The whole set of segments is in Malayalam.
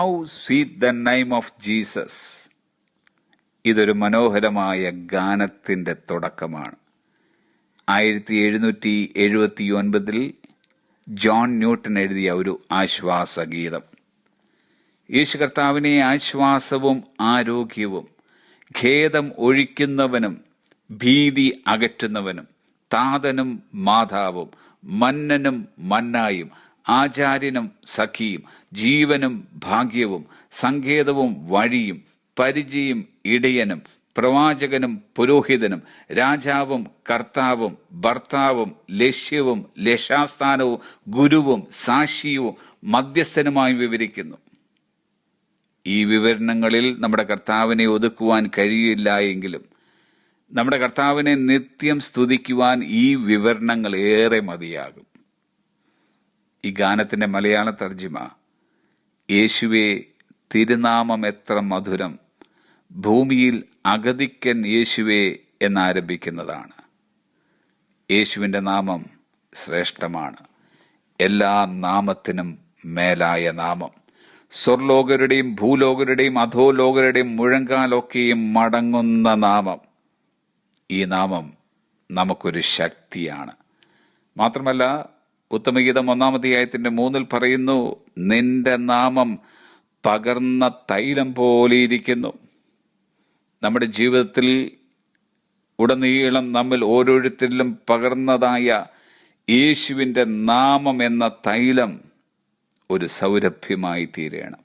How sweet the name of Jesus. ഇതൊരു മനോഹരമായ ഗാനത്തിന്റെ തുടക്കമാണ്. 1779 ജോൺ ന്യൂട്ടൺ എഴുതിയ ഒരു ആശ്വാസഗീതം. യേശു കർത്താവിനെ ആശ്വാസവും ആരോഗ്യവും, ഖേദം ഒഴിക്കുന്നവനും ഭീതി അകറ്റുന്നവനും, താതനും മാതാവും, മന്നനും മന്നായും, ആചാര്യനും സഖിയും, ജീവനും ഭാഗ്യവും, സങ്കേതവും വഴിയും, പരിചയും ഇടയനും, പ്രവാചകനും പുരോഹിതനും, രാജാവും കർത്താവും, ഭർത്താവും ലക്ഷ്യവും ലക്ഷാസ്ഥാനവും, ഗുരുവും സാക്ഷിയും മധ്യസ്ഥനുമായി വിവരിക്കുന്നു. ഈ വിവരണങ്ങളിൽ നമ്മുടെ കർത്താവിനെ ഒതുക്കുവാൻ കഴിയില്ല എങ്കിലും നമ്മുടെ കർത്താവിനെ നിത്യം സ്തുതിക്കുവാൻ ഈ വിവരണങ്ങൾ ഏറെ മതിയാകും. ഈ ഗാനത്തിന്റെ മലയാള തർജിമ, യേശുവേ തിരുനാമം എത്ര മധുരം, ഭൂമിയിൽ അഗതിക്കൻ യേശുവേ എന്നാരംഭിക്കുന്നതാണ്. യേശുവിന്റെ നാമം ശ്രേഷ്ഠമാണ്, എല്ലാ നാമത്തിനും മേലായ നാമം. സ്വർലോകരുടെയും ഭൂലോകരുടെയും അധോലോകരുടെയും മുഴങ്കാലൊക്കെയും മടങ്ങുന്ന നാമം. ഈ നാമം നമുക്കൊരു ശക്തിയാണ്. മാത്രമല്ല, ഉത്തമഗീതം 1-ാം അധ്യായത്തിന്റെ 3 പറയുന്നു, നിന്റെ നാമം പകർന്ന തൈലം പോലെ ഇരിക്കുന്നു. നമ്മുടെ ജീവിതത്തിൽ ഉടനീളം നമ്മൾ ഓരോരുത്തരിലും പകർന്നതായ യേശുവിന്റെ നാമം എന്ന തൈലം ഒരു സൗരഭ്യമായി തീരണം.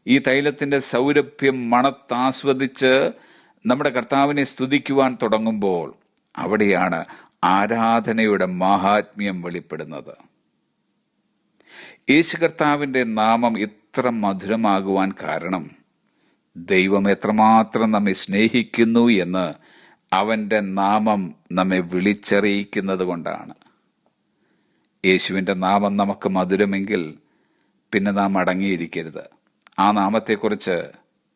ഈ തൈലത്തിന്റെ സൗരഭ്യം മണത്താസ്വദിച്ച് നമ്മുടെ കർത്താവിനെ സ്തുതിക്കുവാൻ തുടങ്ങുമ്പോൾ അവിടെയാണ് ആരാധനയുടെ മാഹാത്മ്യം വെളിപ്പെടുന്നത്. യേശു കർത്താവിന്റെ നാമം ഇത്ര മധുരമാകുവാൻ കാരണം ദൈവം എത്രമാത്രം നമ്മെ സ്നേഹിക്കുന്നു എന്ന് അവന്റെ നാമം നമ്മെ വിളിച്ചറിയിക്കുന്നത് കൊണ്ടാണ്. യേശുവിന്റെ നാമം നമുക്ക് മധുരമെങ്കിൽ പിന്നെ നാം അടങ്ങിയിരിക്കരുത്. ആ നാമത്തെക്കുറിച്ച്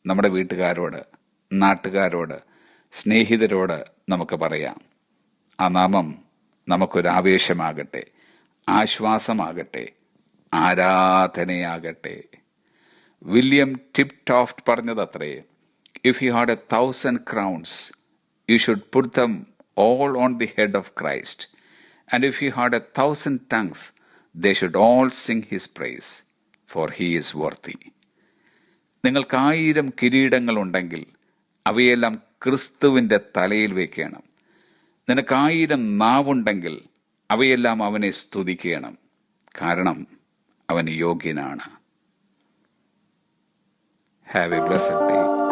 നമ്മുടെ വീട്ടുകാരോട്, നാട്ടുകാരോട്, സ്നേഹിതരോട് നമുക്ക് പറയാം. ആ നാമം നമുക്കൊരാവേശമാകട്ടെ, ആശ്വാസമാകട്ടെ, ആരാധനയാകട്ടെ. വില്യം ടിപ്ടോഫ്റ്റ് പറഞ്ഞതത്രേ, if you had 1,000 crowns, you should put them all on the head of Christ. And if you had 1,000 tongues, they should all sing his praise, for he is worthy. നിങ്ങൾക്ക് 1000 കിരീടങ്ങൾ ഉണ്ടെങ്കിൽ അവയെല്ലാം ക്രിസ്തുവിന്റെ തലയിൽ വെക്കണം. നിനക്ക് 1000 നാവുണ്ടെങ്കിൽ അവയെല്ലാം അവനെ സ്തുതിക്കണം, കാരണം അവൻ യോഗ്യനാണ്. Have a blessed day.